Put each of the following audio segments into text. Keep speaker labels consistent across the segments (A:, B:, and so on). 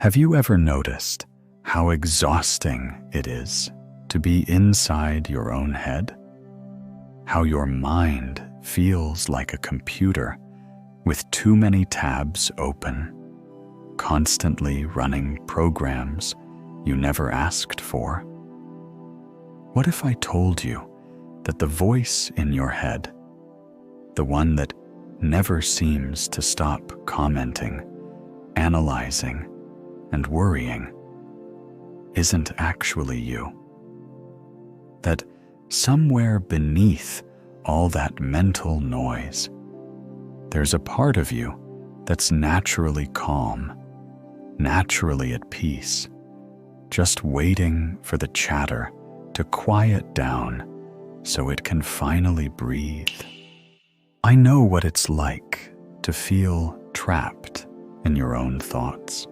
A: Have you ever noticed how exhausting it is to be inside your own head? How your mind feels like a computer with too many tabs open, constantly running programs you never asked for? What if I told you that the voice in your head, the one that never seems to stop commenting, analyzing, and worrying, isn't actually you? That somewhere beneath all that mental noise, there's a part of you that's naturally calm, naturally at peace, just waiting for the chatter to quiet down so it can finally breathe. I know what it's like to feel trapped in your own thoughts.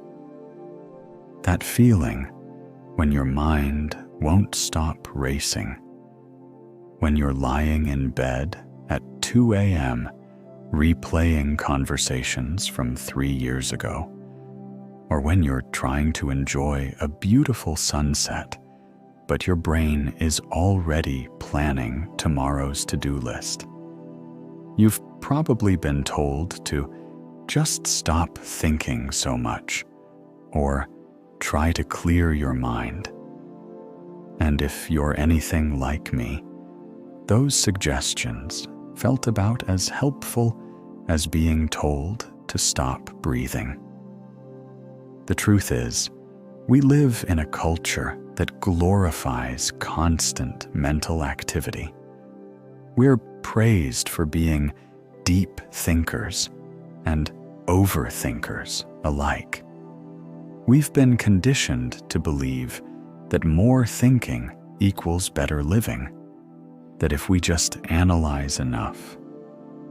A: That feeling when your mind won't stop racing, when you're lying in bed at 2 a.m. replaying conversations from 3 years ago, or when you're trying to enjoy a beautiful sunset, but your brain is already planning tomorrow's to-do list. You've probably been told to just stop thinking so much, or try to clear your mind. And if you're anything like me, those suggestions felt about as helpful as being told to stop breathing. The truth is, we live in a culture that glorifies constant mental activity. We're praised for being deep thinkers and overthinkers alike. We've been conditioned to believe that more thinking equals better living, that if we just analyze enough,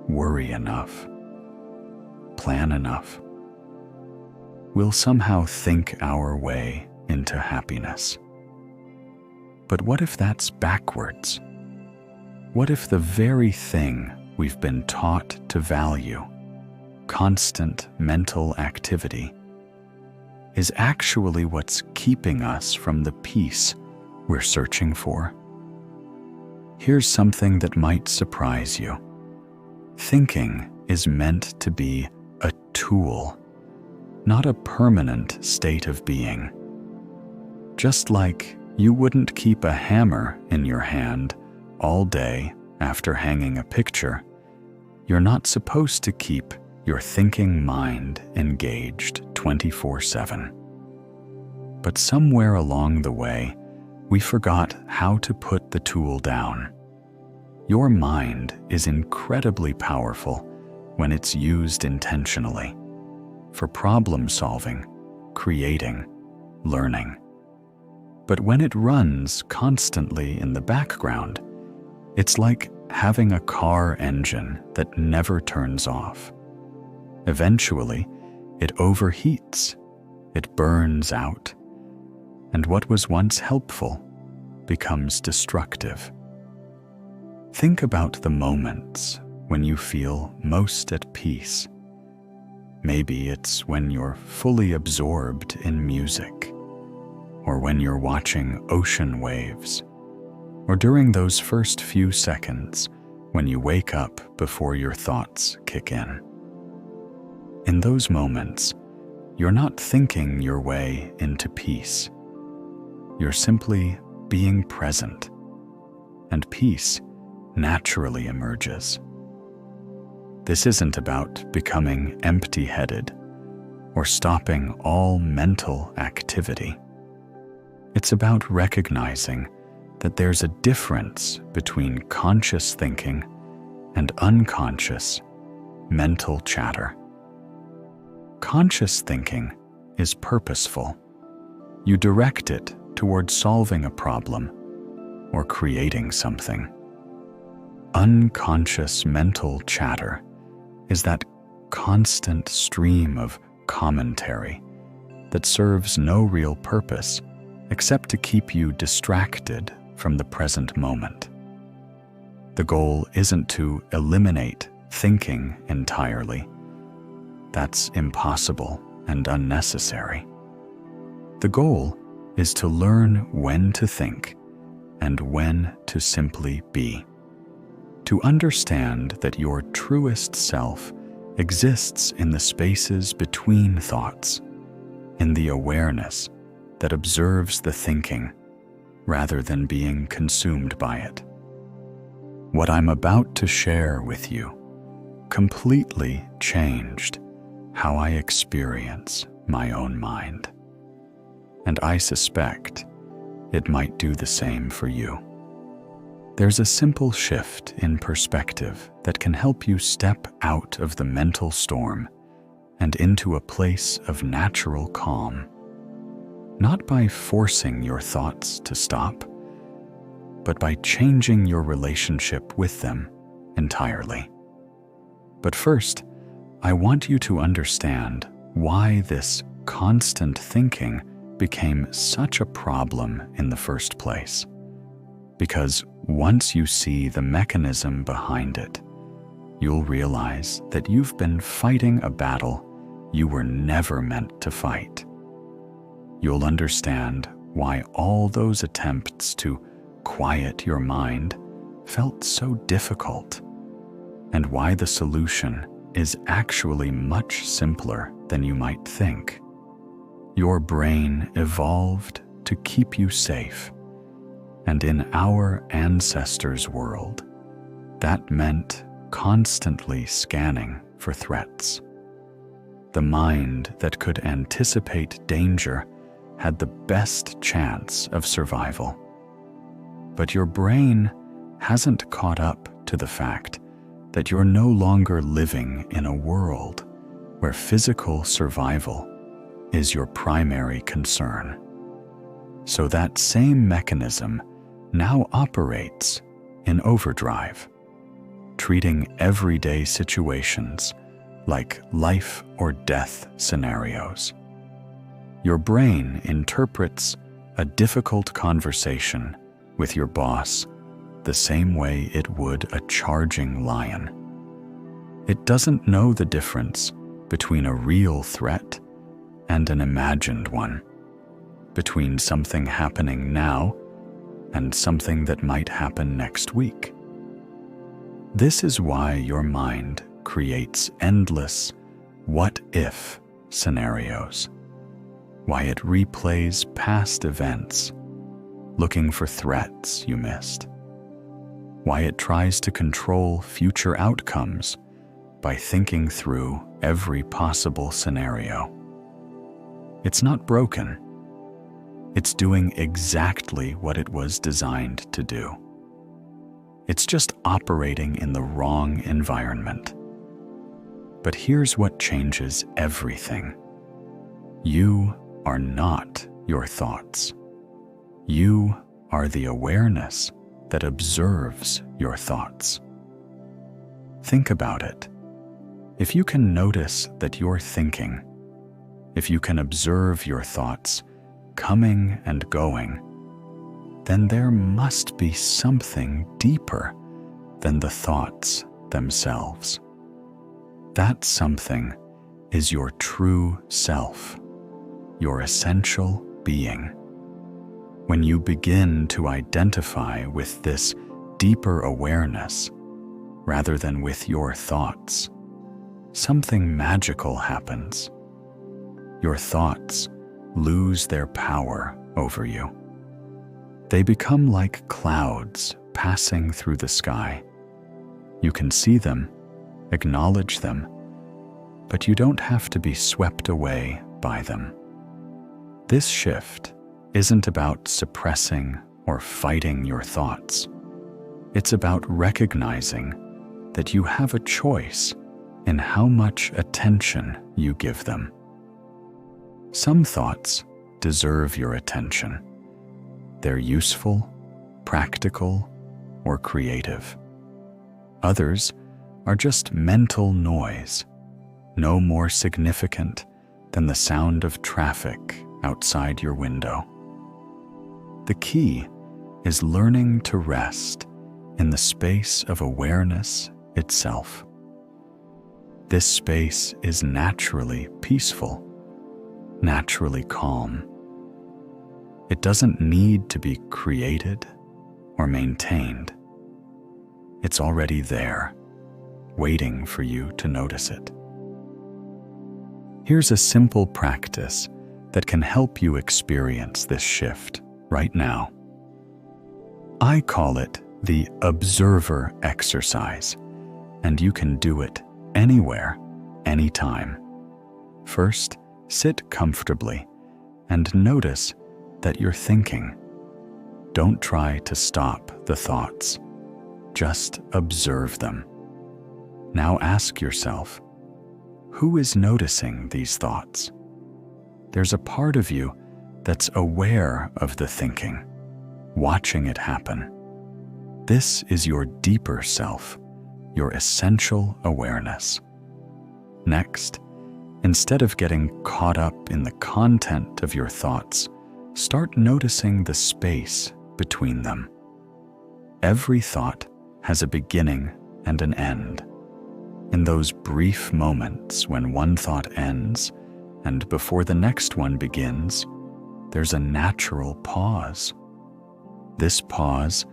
A: worry enough, plan enough, we'll somehow think our way into happiness. But what if that's backwards? What if the very thing we've been taught to value, constant mental activity, is actually what's keeping us from the peace we're searching for? Here's something that might surprise you. Thinking is meant to be a tool, not a permanent state of being. Just like you wouldn't keep a hammer in your hand all day after hanging a picture, you're not supposed to keep your thinking mind engaged 24/7. But somewhere along the way, we forgot how to put the tool down. Your mind is incredibly powerful when it's used intentionally, for problem solving, creating, learning. But when it runs constantly in the background, it's like having a car engine that never turns off. Eventually, it overheats, it burns out, and what was once helpful becomes destructive. Think about the moments when you feel most at peace. Maybe it's when you're fully absorbed in music, or when you're watching ocean waves, or during those first few seconds when you wake up before your thoughts kick in. In those moments, you're not thinking your way into peace. You're simply being present, and peace naturally emerges. This isn't about becoming empty-headed or stopping all mental activity. It's about recognizing that there's a difference between conscious thinking and unconscious mental chatter. Conscious thinking is purposeful. You direct it toward solving a problem or creating something. Unconscious mental chatter is that constant stream of commentary that serves no real purpose except to keep you distracted from the present moment. The goal isn't to eliminate thinking entirely. That's impossible and unnecessary. The goal is to learn when to think and when to simply be. To understand that your truest self exists in the spaces between thoughts, in the awareness that observes the thinking rather than being consumed by it. What I'm about to share with you completely changed how I experience my own mind. And I suspect it might do the same for you. There's a simple shift in perspective that can help you step out of the mental storm and into a place of natural calm. Not by forcing your thoughts to stop, but by changing your relationship with them entirely. But first, I want you to understand why this constant thinking became such a problem in the first place. Because once you see the mechanism behind it, you'll realize that you've been fighting a battle you were never meant to fight. You'll understand why all those attempts to quiet your mind felt so difficult, and why the solution is actually much simpler than you might think. Your brain evolved to keep you safe, and in our ancestors' world, that meant constantly scanning for threats. The mind that could anticipate danger had the best chance of survival. But your brain hasn't caught up to the fact that you're no longer living in a world where physical survival is your primary concern. So that same mechanism now operates in overdrive, treating everyday situations like life or death scenarios. Your brain interprets a difficult conversation with your boss the same way it would a charging lion. It doesn't know the difference between a real threat and an imagined one, between something happening now and something that might happen next week. This is why your mind creates endless what-if scenarios, why it replays past events, looking for threats you missed, why it tries to control future outcomes by thinking through every possible scenario. It's not broken. It's doing exactly what it was designed to do. It's just operating in the wrong environment. But here's what changes everything. You are not your thoughts. You are the awareness that observes your thoughts. Think about it. If you can notice that you're thinking, if you can observe your thoughts coming and going, then there must be something deeper than the thoughts themselves. That something is your true self, your essential being. When you begin to identify with this deeper awareness, rather than with your thoughts, something magical happens. Your thoughts lose their power over you. They become like clouds passing through the sky. You can see them, acknowledge them, but you don't have to be swept away by them. This shift isn't about suppressing or fighting your thoughts. It's about recognizing that you have a choice in how much attention you give them. Some thoughts deserve your attention. They're useful, practical, or creative. Others are just mental noise, no more significant than the sound of traffic outside your window. The key is learning to rest in the space of awareness itself. This space is naturally peaceful, naturally calm, It doesn't need to be created or maintained. It's already there, waiting for you to notice it. Here's a simple practice that can help you experience this shift right now. I call it the observer exercise, and you can do it anywhere, anytime. First, sit comfortably and notice that you're thinking. Don't try to stop the thoughts. Just observe them. Now ask yourself, who is noticing these thoughts? There's a part of you that's aware of the thinking, watching it happen. This is your deeper self, your essential awareness. Next, instead of getting caught up in the content of your thoughts, start noticing the space between them. Every thought has a beginning and an end. In those brief moments when one thought ends and before the next one begins, there's a natural pause. This pause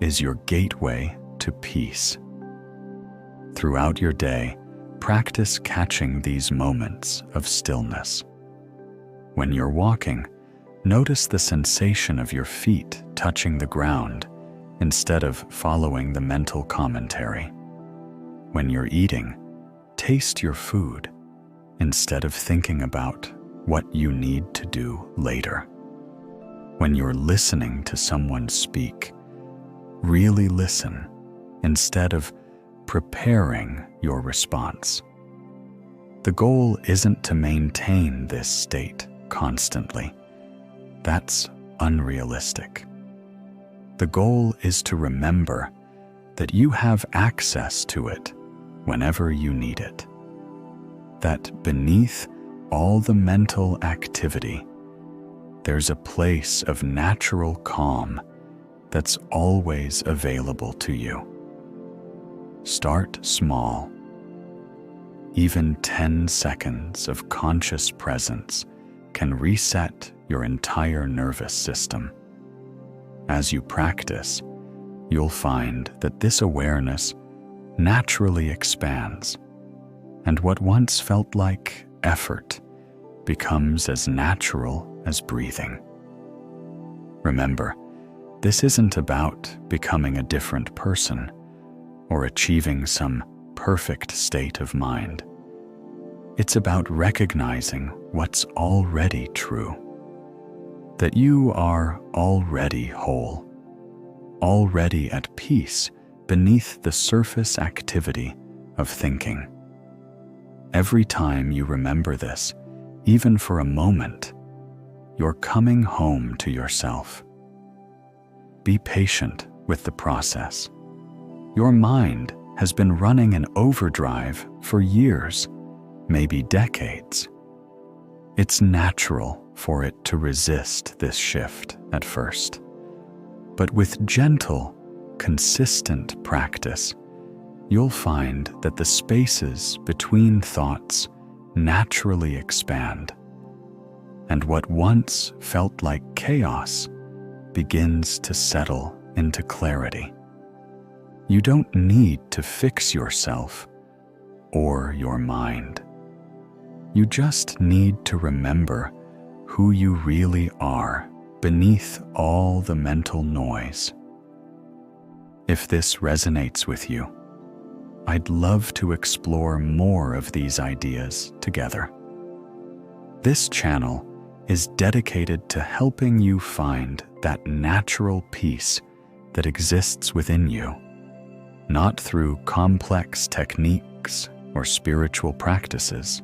A: is your gateway to peace. Throughout your day, practice catching these moments of stillness. When you're walking, notice the sensation of your feet touching the ground instead of following the mental commentary. When you're eating, taste your food instead of thinking about what you need to do later. When you're listening to someone speak, really listen instead of preparing your response. The goal isn't to maintain this state constantly. That's unrealistic. The goal is to remember that you have access to it whenever you need it. That beneath all the mental activity, there's a place of natural calm that's always available to you. Start small. Even 10 seconds of conscious presence can reset your entire nervous system. As you practice, you'll find that this awareness naturally expands, and what once felt like effort becomes as natural as breathing. Remember, this isn't about becoming a different person or achieving some perfect state of mind. It's about recognizing what's already true, that you are already whole, already at peace beneath the surface activity of thinking. Every time you remember this, even for a moment, you're coming home to yourself. Be patient with the process. Your mind has been running in overdrive for years, maybe decades. It's natural for it to resist this shift at first. But with gentle, consistent practice, you'll find that the spaces between thoughts naturally expand, and what once felt like chaos begins to settle into clarity. You don't need to fix yourself or your mind. You just need to remember who you really are beneath all the mental noise. If this resonates with you, I'd love to explore more of these ideas together. This channel is dedicated to helping you find that natural peace that exists within you, not through complex techniques or spiritual practices,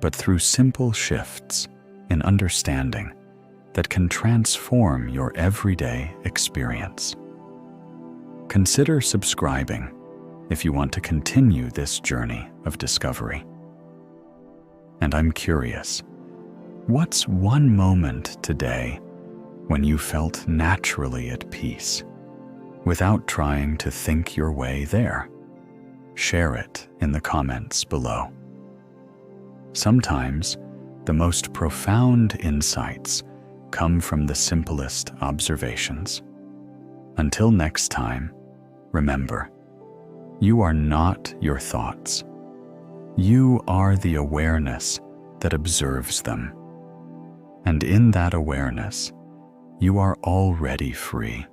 A: but through simple shifts in understanding that can transform your everyday experience. Consider subscribing if you want to continue this journey of discovery. And I'm curious, what's one moment today when you felt naturally at peace, without trying to think your way there? Share it in the comments below. Sometimes, the most profound insights come from the simplest observations. Until next time, remember, you are not your thoughts. You are the awareness that observes them. And in that awareness, you are already free.